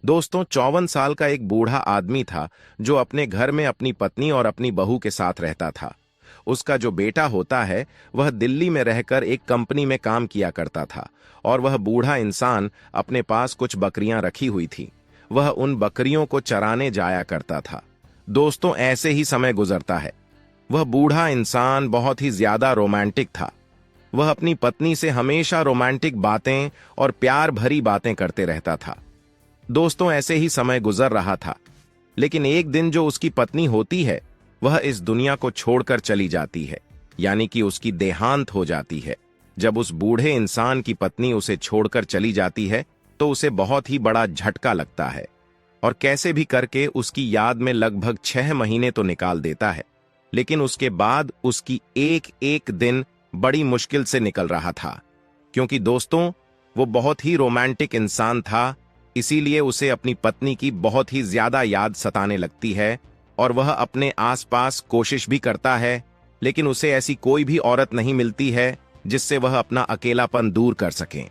दोस्तों 54 साल का एक बूढ़ा आदमी था जो अपने घर में अपनी पत्नी और अपनी बहू के साथ रहता था। उसका जो बेटा होता है वह दिल्ली में रहकर एक कंपनी में काम किया करता था और वह बूढ़ा इंसान अपने पास कुछ बकरियां रखी हुई थी। वह उन बकरियों को चराने जाया करता था। दोस्तों ऐसे ही समय गुजरता है। वह बूढ़ा इंसान बहुत ही ज्यादा रोमांटिक था। वह अपनी पत्नी से हमेशा रोमांटिक बातें और प्यार भरी बातें करते रहता था। दोस्तों ऐसे ही समय गुजर रहा था, लेकिन एक दिन जो उसकी पत्नी होती है वह इस दुनिया को छोड़कर चली जाती है, यानी कि उसकी देहांत हो जाती है। जब उस बूढ़े इंसान की पत्नी उसे छोड़कर चली जाती है तो उसे बहुत ही बड़ा झटका लगता है और कैसे भी करके उसकी याद में लगभग 6 महीने तो निकाल देता है। लेकिन उसके बाद उसकी एक एक दिन बड़ी मुश्किल से निकल रहा था, क्योंकि दोस्तों वो बहुत ही रोमांटिक इंसान था। इसीलिए उसे अपनी पत्नी की बहुत ही ज्यादा याद सताने लगती है और वह अपने आसपास कोशिश भी करता है, लेकिन उसे ऐसी कोई भी औरत नहीं मिलती है जिससे वह अपना अकेलापन दूर कर सके।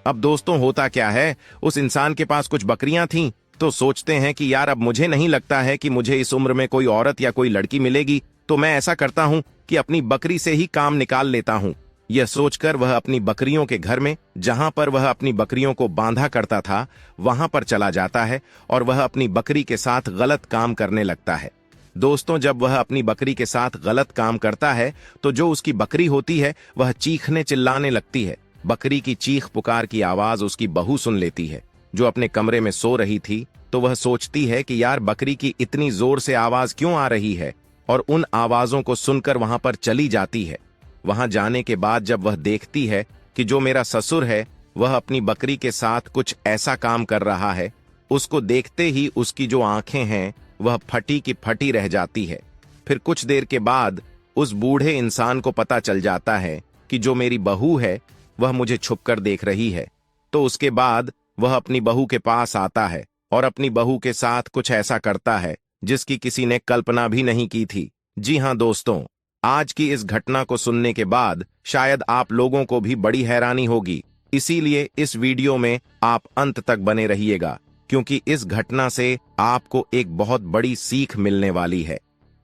अब दोस्तों होता क्या है, उस इंसान के पास कुछ बकरियां थीं, तो सोचते हैं कि यार अब मुझे नहीं लगता है कि मुझे इस उम्र में कोई औरत या कोई लड़की मिलेगी, तो मैं ऐसा करता हूं कि अपनी बकरी से ही काम निकाल लेता हूं। यह सोचकर वह अपनी बकरियों के घर में, जहां पर वह अपनी बकरियों को बांधा करता था, वहां पर चला जाता है और वह अपनी बकरी के साथ गलत काम करने लगता है। दोस्तों जब वह अपनी बकरी के साथ गलत काम करता है तो जो उसकी बकरी होती है वह चीखने चिल्लाने लगती है। बकरी की चीख पुकार की आवाज उसकी बहू सुन लेती है, जो अपने कमरे में सो रही थी। तो वह सोचती है कि यार बकरी की इतनी जोर से आवाज क्यों आ रही है, और उन आवाजों को सुनकर वहां पर चली जाती है। वहां जाने के बाद जब वह देखती है कि जो मेरा ससुर है वह अपनी बकरी के साथ कुछ ऐसा काम कर रहा है, उसको देखते ही उसकी जो आंखें हैं वह फटी की फटी रह जाती है। फिर कुछ देर के बाद उस बूढ़े इंसान को पता चल जाता है कि जो मेरी बहू है वह मुझे छुपकर देख रही है। तो उसके बाद वह अपनी बहू के पास आता है और अपनी बहू के साथ कुछ ऐसा करता है जिसकी किसी ने कल्पना भी नहीं की थी। जी हां दोस्तों, आज की इस घटना को सुनने के बाद शायद आप लोगों को भी बड़ी हैरानी होगी, इसीलिए इस वीडियो में आप अंत तक बने रहिएगा, क्योंकि इस घटना से आपको एक बहुत बड़ी सीख मिलने वाली है।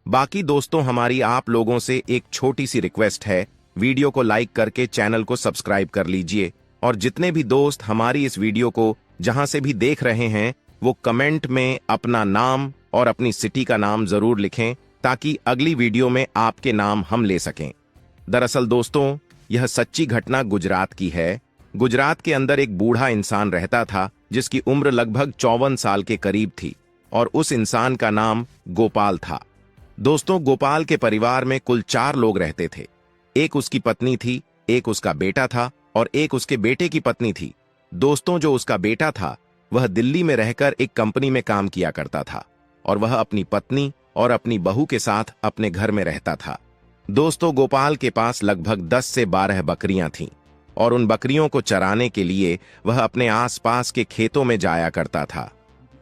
बाकी दोस्तों हमारी आप लोगों से एक छोटी सी रिक्वेस्ट है, वीडियो को लाइक करके चैनल को सब्सक्राइब कर लीजिए और जितने भी दोस्त हमारी इस वीडियो को जहां से भी देख रहे हैं वो कमेंट में अपना नाम और अपनी सिटी का नाम जरूर लिखें, ताकि अगली वीडियो में आपके नाम हम ले सकें। दरअसल दोस्तों यह सच्ची घटना गुजरात की है। गुजरात के अंदर एक बूढ़ा इंसान रहता था जिसकी उम्र लगभग 54 साल के करीब थी और उस इंसान का नाम गोपाल था। दोस्तों गोपाल के परिवार में कुल 4 लोग रहते थे। एक उसकी पत्नी थी, एक उसका बेटा था और एक उसके बेटे की पत्नी थी। दोस्तों जो उसका बेटा था वह दिल्ली में रहकर एक कंपनी में काम किया करता था और वह अपनी पत्नी और अपनी बहू के साथ अपने घर में रहता था। दोस्तों गोपाल के पास लगभग 10 से 12 बकरियां थीं और उन बकरियों को चराने के लिए वह अपने आसपास के खेतों में जाया करता था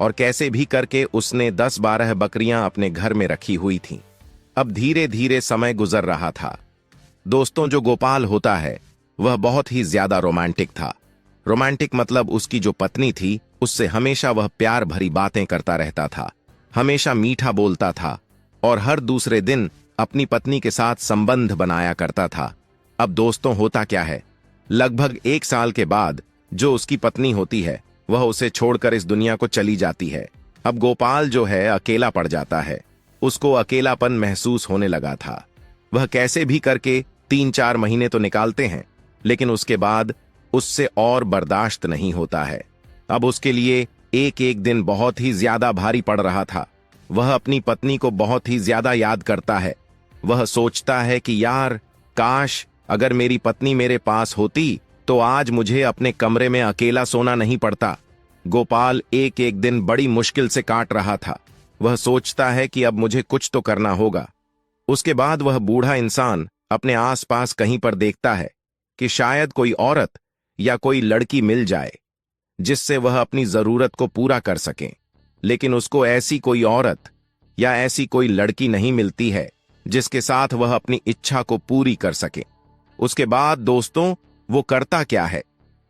और कैसे भी करके उसने 10-12 बकरियां अपने घर में रखी हुई थीं। अब धीरे धीरे समय गुजर रहा था। दोस्तों जो गोपाल होता है वह बहुत ही ज्यादा रोमांटिक था। रोमांटिक मतलब उसकी जो पत्नी थी उससे हमेशा वह प्यार भरी बातें करता रहता था, हमेशा मीठा बोलता था और हर दूसरे दिन अपनी पत्नी के साथ संबंध बनाया करता था। अब दोस्तों होता क्या है, लगभग 1 साल के बाद जो उसकी पत्नी होती है वह उसे छोड़कर इस दुनिया को चली जाती है। अब गोपाल जो है अकेला पड़ जाता है। उसको अकेलापन महसूस होने लगा था। वह कैसे भी करके 3-4 महीने तो निकालते हैं, लेकिन उसके बाद उससे और बर्दाश्त नहीं होता है। अब उसके लिए एक एक दिन बहुत ही ज्यादा भारी पड़ रहा था। वह अपनी पत्नी को बहुत ही ज्यादा याद करता है। वह सोचता है कि यार काश अगर मेरी पत्नी मेरे पास होती तो आज मुझे अपने कमरे में अकेला सोना नहीं पड़ता। गोपाल एक एक दिन बड़ी मुश्किल से काट रहा था। वह सोचता है कि अब मुझे कुछ तो करना होगा। उसके बाद वह बूढ़ा इंसान अपने आसपास कहीं पर देखता है कि शायद कोई औरत या कोई लड़की मिल जाए जिससे वह अपनी जरूरत को पूरा कर सके। लेकिन उसको ऐसी कोई औरत या ऐसी कोई लड़की नहीं मिलती है जिसके साथ वह अपनी इच्छा को पूरी कर सके। उसके बाद दोस्तों वो करता क्या है,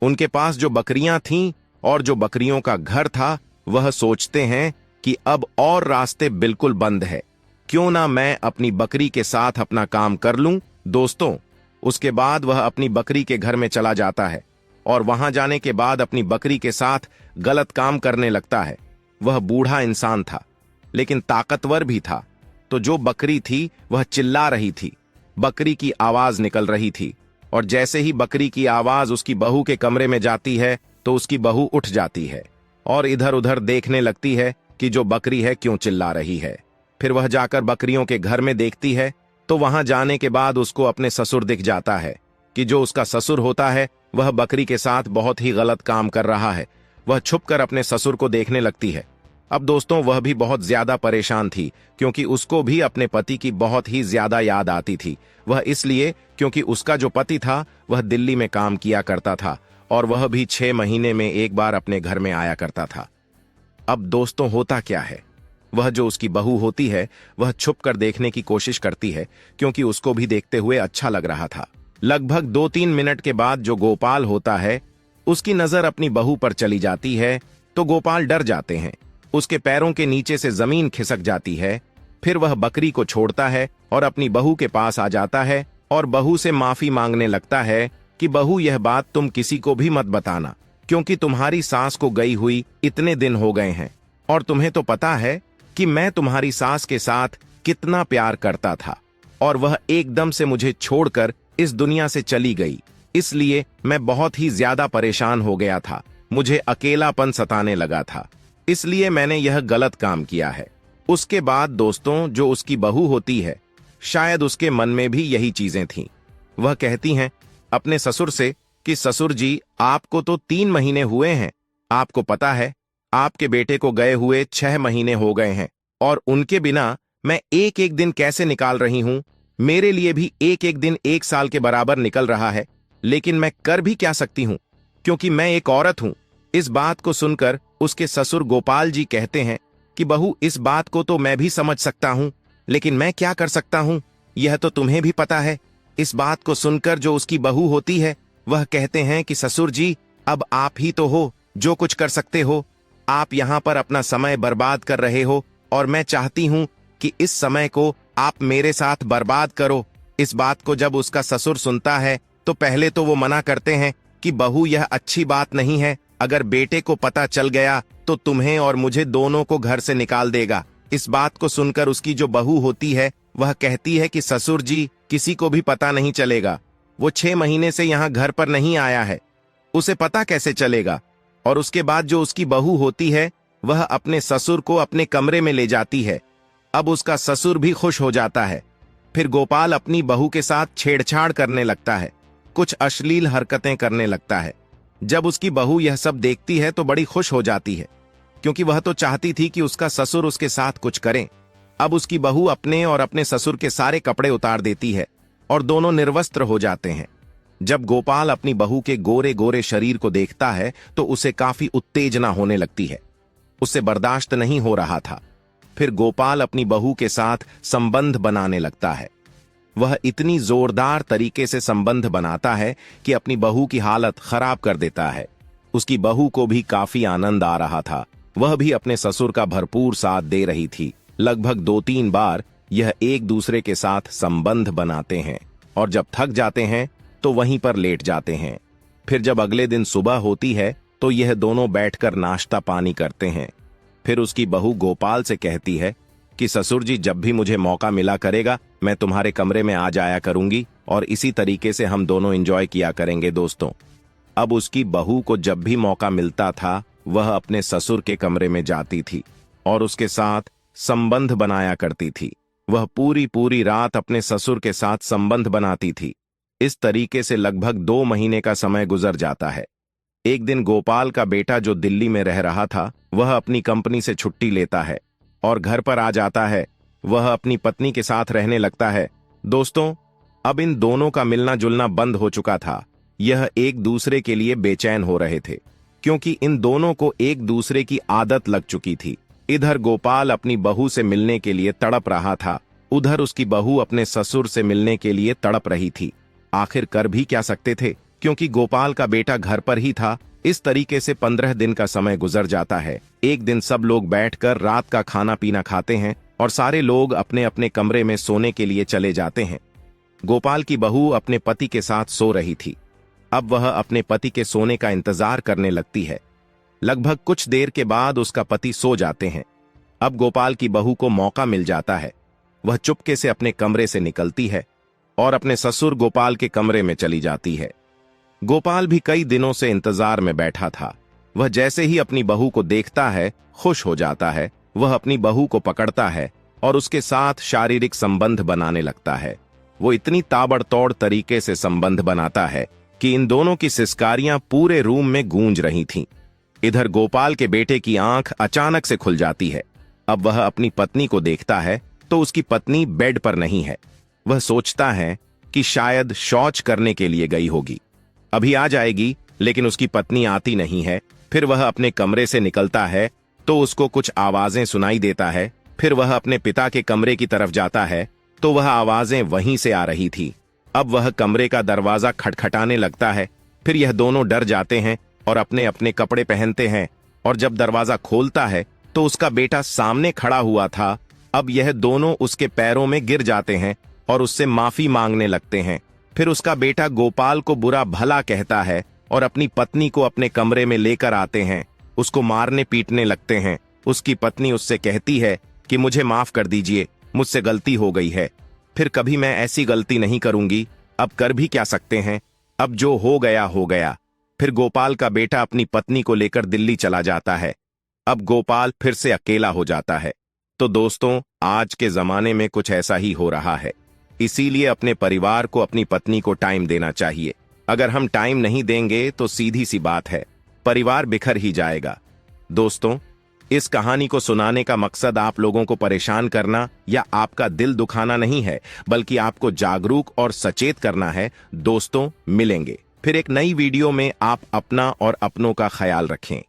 उनके पास जो बकरियां थीं और जो बकरियों का घर था वह सोचते हैं कि अब और रास्ते बिल्कुल बंद है, क्यों ना मैं अपनी बकरी के साथ अपना काम कर लूं। दोस्तों, उसके बाद वह अपनी बकरी के घर में चला जाता है और वहां जाने के बाद अपनी बकरी के साथ गलत काम करने लगता है। वह बूढ़ा इंसान था, लेकिन ताकतवर भी था। तो जो बकरी थी वह चिल्ला रही थी, बकरी की आवाज निकल रही थी, और जैसे ही बकरी की आवाज उसकी बहू के कमरे में जाती है तो उसकी बहू उठ जाती है और इधर उधर देखने लगती है कि जो बकरी है क्यों चिल्ला रही है। फिर वह जाकर बकरियों के घर में देखती है तो वहां जाने के बाद उसको अपने ससुर दिख जाता है कि जो उसका ससुर होता है वह बकरी के साथ बहुत ही गलत काम कर रहा है। वह छुपकर अपने ससुर को देखने लगती है। अब दोस्तों, वह भी बहुत ज्यादा परेशान थी, क्योंकि उसको भी अपने पति की बहुत ही ज्यादा याद आती थी। वह इसलिए क्योंकि उसका जो पति था वह दिल्ली में काम किया करता था और वह भी 6 महीने में एक बार अपने घर में आया करता था। अब दोस्तों, होता क्या है, वह जो उसकी बहू होती है वह छुपकर देखने की कोशिश करती है, क्योंकि उसको भी देखते हुए अच्छा लग रहा था। लगभग 2-3 मिनट के बाद जो गोपाल होता है उसकी नजर अपनी बहू पर चली जाती है तो गोपाल डर जाते हैं। उसके पैरों के नीचे से जमीन खिसक जाती है। फिर वह बकरी को छोड़ता है और अपनी बहू के पास आ जाता है और बहू से माफी मांगने लगता है कि बहू, यह बात तुम किसी को भी मत बताना, क्योंकि तुम्हारी सास को गई हुई इतने दिन हो गए हैं और तुम्हें तो पता है कि मैं तुम्हारी सास के साथ कितना प्यार करता था और वह एकदम से मुझे छोड़कर इस दुनिया से चली गई। इसलिए मैं बहुत ही ज्यादा परेशान हो गया था, मुझे अकेलापन सताने लगा था, इसलिए मैंने यह गलत काम किया है। उसके बाद दोस्तों, जो उसकी बहू होती है शायद उसके मन में भी यही चीजें थीं। वह कहती हैं अपने ससुर से कि ससुर जी, आपको तो 3 महीने हुए हैं, आपको पता है आपके बेटे को गए हुए 6 महीने हो गए हैं और उनके बिना मैं एक एक दिन कैसे निकाल रही हूं। मेरे लिए भी एक एक दिन 1 साल के बराबर निकल रहा है, लेकिन मैं कर भी क्या सकती हूं, क्योंकि मैं एक औरत हूं। इस बात को सुनकर उसके ससुर गोपाल जी कहते हैं कि बहू, इस बात को तो मैं भी समझ सकता हूं, लेकिन मैं क्या कर सकता हूं, यह तो तुम्हें भी पता है। इस बात को सुनकर जो उसकी बहू होती है वह कहते हैं कि ससुर जी, अब आप ही तो हो जो कुछ कर सकते हो। आप यहां पर अपना समय बर्बाद कर रहे हो और मैं चाहती हूं कि इस समय को आप मेरे साथ बर्बाद करो। इस बात को जब उसका ससुर सुनता है तो पहले तो वो मना करते हैं कि बहू, यह अच्छी बात नहीं है, अगर बेटे को पता चल गया तो तुम्हें और मुझे दोनों को घर से निकाल देगा। इस बात को सुनकर उसकी जो बहू होती है वह कहती है कि ससुर जी, किसी को भी पता नहीं चलेगा, वो 6 महीने से यहाँ घर पर नहीं आया है, उसे पता कैसे चलेगा। और उसके बाद जो उसकी बहू होती है वह अपने ससुर को अपने कमरे में ले जाती है। अब उसका ससुर भी खुश हो जाता है। फिर गोपाल अपनी बहू के साथ छेड़छाड़ करने लगता है, कुछ अश्लील हरकतें करने लगता है। जब उसकी बहू यह सब देखती है तो बड़ी खुश हो जाती है, क्योंकि वह तो चाहती थी कि उसका ससुर उसके साथ कुछ करे। अब उसकी बहू अपने और अपने ससुर के सारे कपड़े उतार देती है और दोनों निर्वस्त्र हो जाते हैं। जब गोपाल अपनी बहू के गोरे गोरे शरीर को देखता है तो उसे काफी उत्तेजना होने लगती है, उसे बर्दाश्त नहीं हो रहा था। फिर गोपाल अपनी बहू के साथ संबंध बनाने लगता है। वह इतनी जोरदार तरीके से संबंध बनाता है कि अपनी बहू की हालत खराब कर देता है। उसकी बहू को भी काफी आनंद आ रहा था, वह भी अपने ससुर का भरपूर साथ दे रही थी। लगभग 2-3 बार यह एक दूसरे के साथ संबंध बनाते हैं और जब थक जाते हैं तो वहीं पर लेट जाते हैं। फिर जब अगले दिन सुबह होती है तो यह दोनों बैठकर नाश्ता पानी करते हैं। फिर उसकी बहू गोपाल से कहती है कि ससुर जी, जब भी मुझे मौका मिला करेगा मैं तुम्हारे कमरे में आ जाया करूंगी और इसी तरीके से हम दोनों एंजॉय किया करेंगे। दोस्तों, अब उसकी बहू को जब भी मौका मिलता था वह अपने ससुर के कमरे में जाती थी और उसके साथ संबंध बनाया करती थी। वह पूरी रात अपने ससुर के साथ संबंध बनाती थी। इस तरीके से लगभग 2 महीने का समय गुजर जाता है। एक दिन गोपाल का बेटा जो दिल्ली में रह रहा था वह अपनी कंपनी से छुट्टी लेता है और घर पर आ जाता है। वह अपनी पत्नी के साथ रहने लगता है। दोस्तों, अब इन दोनों का मिलना जुलना बंद हो चुका था। यह एक दूसरे के लिए बेचैन हो रहे थे, क्योंकि इन दोनों को एक दूसरे की आदत लग चुकी थी। इधर गोपाल अपनी बहू से मिलने के लिए तड़प रहा था, उधर उसकी बहू अपने ससुर से मिलने के लिए तड़प रही थी। आखिर कर भी क्या सकते थे, क्योंकि गोपाल का बेटा घर पर ही था इस तरीके से 15 दिन का समय गुजर जाता है। एक दिन सब लोग बैठकर रात का खाना पीना खाते हैं और सारे लोग अपने अपने कमरे में सोने के लिए चले जाते हैं। गोपाल की बहू अपने पति के साथ सो रही थी। अब वह अपने पति के सोने का इंतजार करने लगती है। लगभग कुछ देर के बाद उसका पति सो जाते हैं। अब गोपाल की बहू को मौका मिल जाता है। वह चुपके से अपने कमरे से निकलती है और अपने ससुर गोपाल के कमरे में चली जाती है। गोपाल भी कई दिनों से इंतजार में बैठा था। वह जैसे ही अपनी बहू को देखता है खुश हो जाता है। वह अपनी बहू को पकड़ता है और उसके साथ शारीरिक संबंध बनाने लगता है। वो इतनी ताबड़तोड़ तरीके से संबंध बनाता है कि इन दोनों की सिसकारियां पूरे रूम में गूंज रही थीं। इधर गोपाल के बेटे की आंख अचानक से खुल जाती है। अब वह अपनी पत्नी को देखता है तो उसकी पत्नी बेड पर नहीं है। वह सोचता है कि शायद शौच करने के लिए गई होगी, अभी आ जाएगी, लेकिन उसकी पत्नी आती नहीं है। फिर वह अपने कमरे से निकलता है तो उसको कुछ आवाजें सुनाई देता है। फिर वह अपने पिता के कमरे की तरफ जाता है तो वह आवाजें वहीं से आ रही थी। अब वह कमरे का दरवाजा खटखटाने लगता है। फिर यह दोनों डर जाते हैं और अपने अपने कपड़े पहनते हैं और जब दरवाजा खोलता है तो उसका बेटा सामने खड़ा हुआ था। अब यह दोनों उसके पैरों में गिर जाते हैं और उससे माफी मांगने लगते हैं। फिर उसका बेटा गोपाल को बुरा भला कहता है और अपनी पत्नी को अपने कमरे में लेकर आते हैं। उसको मारने पीटने लगते हैं। उसकी पत्नी उससे कहती है कि मुझे माफ कर दीजिए, मुझसे गलती हो गई है, फिर कभी मैं ऐसी गलती नहीं करूंगी। अब कर भी क्या सकते हैं, अब जो हो गया हो गया। फिर गोपाल का बेटा अपनी पत्नी को लेकर दिल्ली चला जाता है। अब गोपाल फिर से अकेला हो जाता है। तो दोस्तों, आज के जमाने में कुछ ऐसा ही हो रहा है। इसीलिए अपने परिवार को, अपनी पत्नी को टाइम देना चाहिए। अगर हम टाइम नहीं देंगे तो सीधी सी बात है, परिवार बिखर ही जाएगा। दोस्तों, इस कहानी को सुनाने का मकसद आप लोगों को परेशान करना या आपका दिल दुखाना नहीं है, बल्कि आपको जागरूक और सचेत करना है। दोस्तों, मिलेंगे फिर एक नई वीडियो में। आप अपना और अपनों का ख्याल रखें।